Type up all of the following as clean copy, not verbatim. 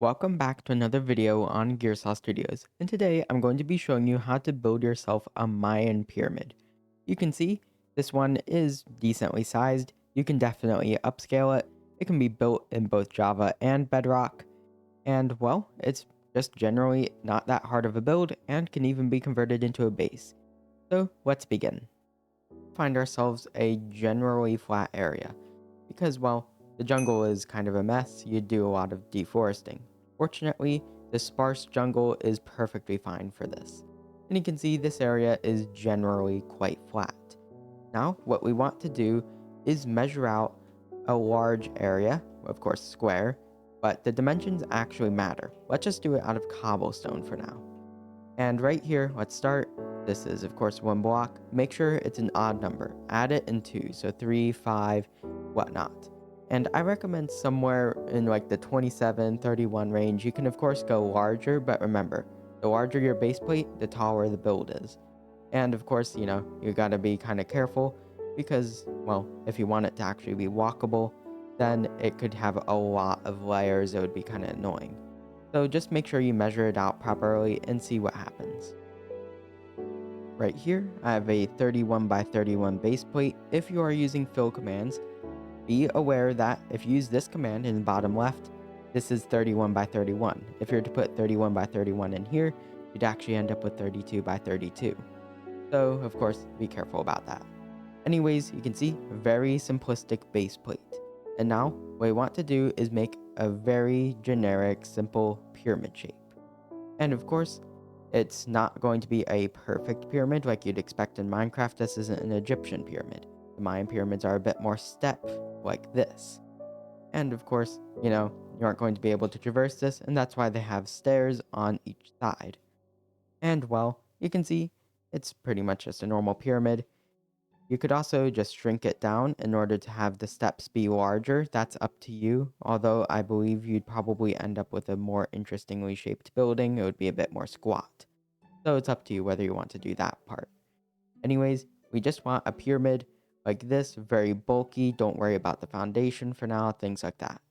Welcome back to another video on Gearsaw Studios, and today I'm going to be showing you how to build yourself a Mayan pyramid. You can see this one is decently sized. You can definitely upscale it. It can be built in both Java and Bedrock, and well, it's just generally not that hard of a build and can even be converted into a base. So let's begin. Find ourselves a generally flat area because, well, the jungle is kind of a mess. You do a lot of deforesting. Fortunately, the sparse jungle is perfectly fine for this. And you can see this area is generally quite flat. Now, what we want to do is measure out a large area, of course square, but the dimensions actually matter. Let's just do it out of cobblestone for now. And right here, let's start. This is, of course, one block. Make sure it's an odd number. Add it in two, so 3, 5, whatnot. And I recommend somewhere in like the 27, 31 range. You can, of course, go larger, but remember, the larger your base plate, the taller the build is. And of course, you gotta be kind of careful because, well, if you want it to actually be walkable, then it could have a lot of layers. It would be kind of annoying. So just make sure you measure it out properly and see what happens. Right here, I have a 31 by 31 base plate. If you are using fill commands, be aware that if you use this command in the bottom left, this is 31 by 31. If you're to put 31 by 31 in here, you'd actually end up with 32 by 32. So, of course, be careful about that. Anyways, you can see a very simplistic base plate. And now, what we want to do is make a very generic, simple pyramid shape. And of course, it's not going to be a perfect pyramid like you'd expect in Minecraft. This isn't an Egyptian pyramid. The Mayan pyramids are a bit more step like this. And of course, you aren't going to be able to traverse this, and that's why they have stairs on each side. And well, you can see it's pretty much just a normal pyramid. You could also just shrink it down in order to have the steps be larger. That's up to you, although I believe you'd probably end up with a more interestingly shaped building. It would be a bit more squat. So it's up to you whether you want to do that part. Anyways, we just want a pyramid like this, very bulky. Don't worry about the foundation for now, things like that.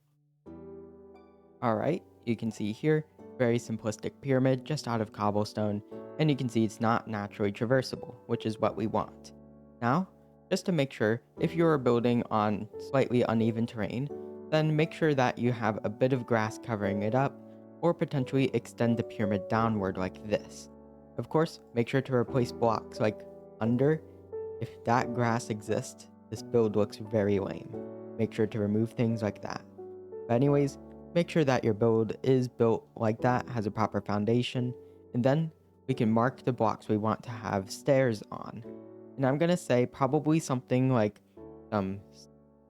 Alright, you can see here, very simplistic pyramid just out of cobblestone, and you can see it's not naturally traversable, which is what we want. Now, just to make sure, if you're building on slightly uneven terrain, then make sure that you have a bit of grass covering it up, or potentially extend the pyramid downward like this. Of course, make sure to replace blocks like under. If that grass exists, this build looks very lame. Make sure to remove things like that. But anyways, make sure that your build is built like that, has a proper foundation, and then we can mark the blocks we want to have stairs on. And I'm gonna say probably something like some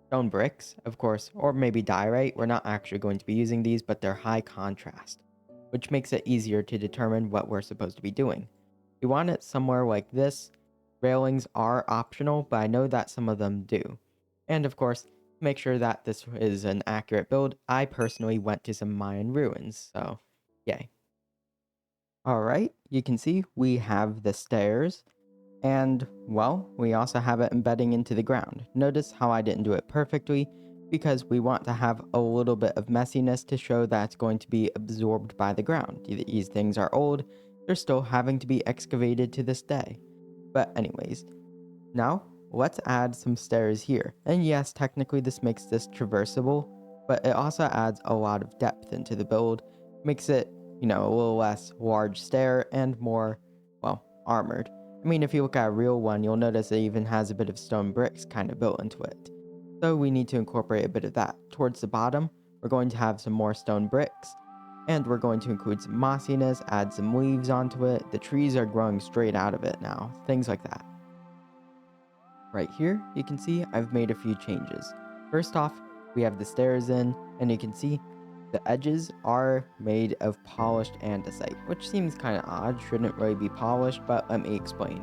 stone bricks, of course, or maybe diorite. We're not actually going to be using these, but they're high contrast, which makes it easier to determine what we're supposed to be doing. You want it somewhere like this. Railings are optional, but I know that some of them do. And of course, make sure that this is an accurate build. I personally went to some Mayan ruins, so yay. Alright, you can see we have the stairs, and well, we also have it embedding into the ground. Notice how I didn't do it perfectly, because we want to have a little bit of messiness to show that it's going to be absorbed by the ground. These things are old, they're still having to be excavated to this day. But anyways, now let's add some stairs here. And yes, technically this makes this traversable, but it also adds a lot of depth into the build. Makes it, a little less large stair and more, well, armored. I mean, if you look at a real one, you'll notice it even has a bit of stone bricks kind of built into it. So we need to incorporate a bit of that. Towards the bottom, we're going to have some more stone bricks. And we're going to include some mossiness, add some leaves onto it. The trees are growing straight out of it now, things like that. Right here, you can see I've made a few changes. First off, we have the stairs in, and you can see the edges are made of polished andesite, which seems kind of odd, shouldn't really be polished, but let me explain.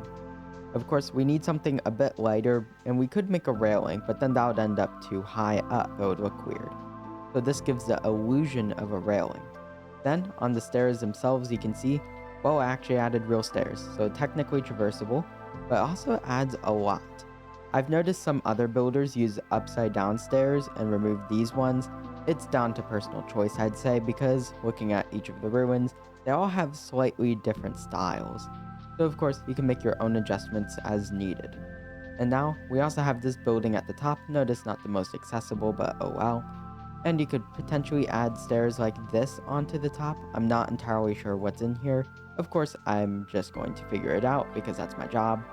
Of course, we need something a bit lighter, and we could make a railing, but then that would end up too high up, it would look weird. So this gives the illusion of a railing. Then, on the stairs themselves, you can see, well, I actually added real stairs, so technically traversable, but also adds a lot. I've noticed some other builders use upside down stairs and remove these ones, It's down to personal choice, I'd say, because looking at each of the ruins, they all have slightly different styles. So of course, you can make your own adjustments as needed. And now, we also have this building at the top. Notice not the most accessible, but oh well. And you could potentially add stairs like this onto the top. I'm not entirely sure what's in here. Of course, I'm just going to figure it out because that's my job.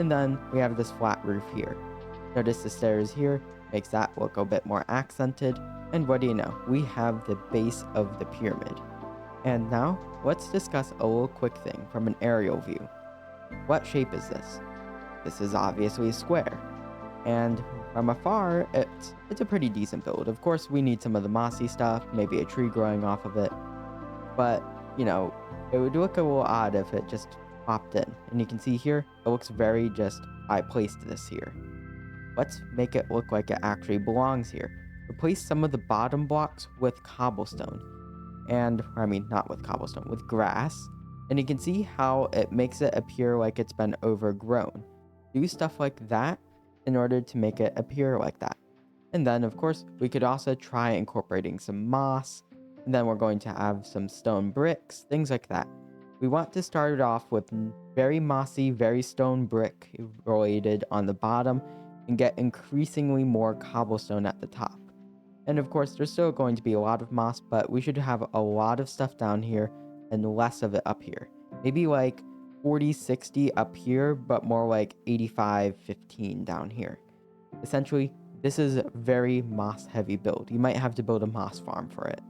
And then we have this flat roof here. Notice the stairs here, makes that look a bit more accented. And what do you know, we have the base of the pyramid. And now, let's discuss a little quick thing from an aerial view. What shape is this? This is obviously a square. And from afar, it's a pretty decent build. Of course, we need some of the mossy stuff, maybe a tree growing off of it. But, you know, it would look a little odd if it just popped in. And you can see here, it looks very just, I placed this here. Let's make it look like it actually belongs here. Replace some of the bottom blocks with cobblestone. And, I mean, not with cobblestone, with grass. And you can see how it makes it appear like it's been overgrown. Do stuff like that in order to make it appear like that. And then, of course, we could also try incorporating some moss. And then we're going to have some stone bricks, things like that. We want to start it off with very mossy, very stone brick related on the bottom and get increasingly more cobblestone at the top. And of course, there's still going to be a lot of moss, but we should have a lot of stuff down here and less of it up here. Maybe like 40-60 up here, but more like 85-15 down here. Essentially, this is a very moss heavy build. You might have to build a moss farm for it.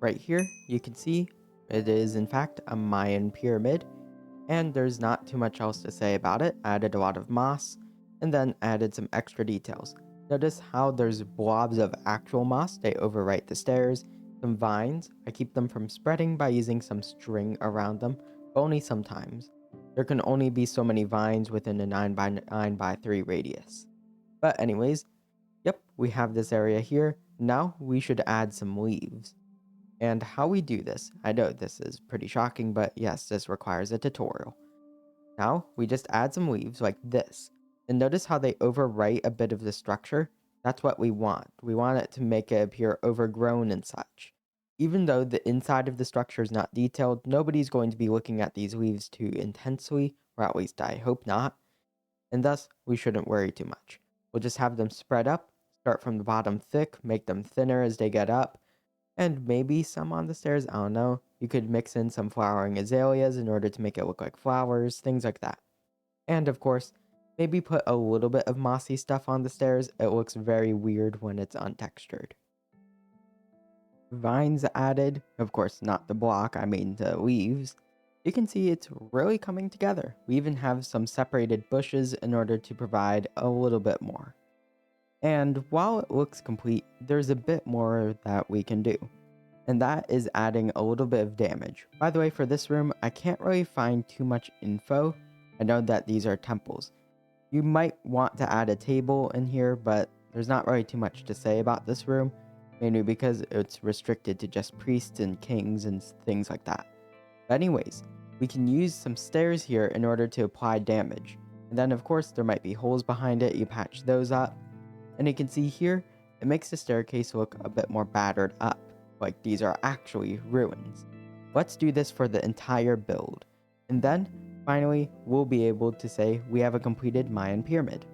Right here, you can see it is in fact a Mayan pyramid, and there's not too much else to say about it. I added a lot of moss, and then added some extra details. Notice how there's blobs of actual moss, they overwrite the stairs. Some vines, I keep them from spreading by using some string around them, but only sometimes. There can only be so many vines within a 9x9x3 radius. But anyways, yep, we have this area here. Now we should add some leaves. And how we do this, I know this is pretty shocking, but yes, this requires a tutorial. Now, we just add some leaves like this. And notice how they overwrite a bit of the structure? That's what we want. We want it to make it appear overgrown and such. Even though the inside of the structure is not detailed, nobody's going to be looking at these leaves too intensely, or at least I hope not. And thus, we shouldn't worry too much. We'll just have them spread up, start from the bottom thick, make them thinner as they get up, and maybe some on the stairs, I don't know. You could mix in some flowering azaleas in order to make it look like flowers, things like that. And of course, maybe put a little bit of mossy stuff on the stairs. It looks very weird when it's untextured. Vines added, of course not the block, I mean the leaves. You can see it's really coming together. We even have some separated bushes in order to provide a little bit more. And while it looks complete, there's a bit more that we can do. And that is adding a little bit of damage. By the way, for this room, I can't really find too much info. I know that these are temples. You might want to add a table in here, but there's not really too much to say about this room, mainly because it's restricted to just priests and kings and things like that. But anyways, we can use some stairs here in order to apply damage. And then of course there might be holes behind it, you patch those up. And you can see here, it makes the staircase look a bit more battered up, like these are actually ruins. Let's do this for the entire build. And then, finally, we'll be able to say we have a completed Mayan pyramid.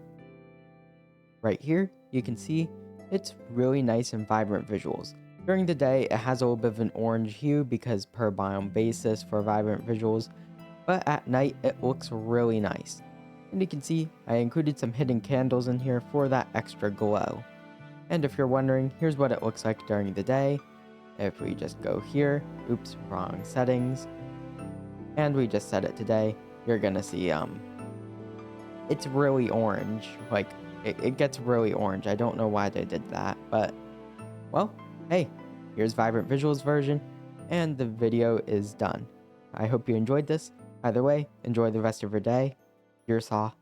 Right here, you can see it's really nice and vibrant visuals. During the day, it has a little bit of an orange hue because per biome basis for vibrant visuals, but at night, it looks really nice. And you can see I included some hidden candles in here for that extra glow. And if you're wondering, here's what it looks like during the day. If we just go here, oops, wrong settings, and we just set it to day, you're gonna see, it's really orange. Like, it gets really orange. I don't know why they did that, but, well, hey, here's Vibrant Visuals version, and the video is done. I hope you enjoyed this. Either way, enjoy the rest of your day. Gearsaw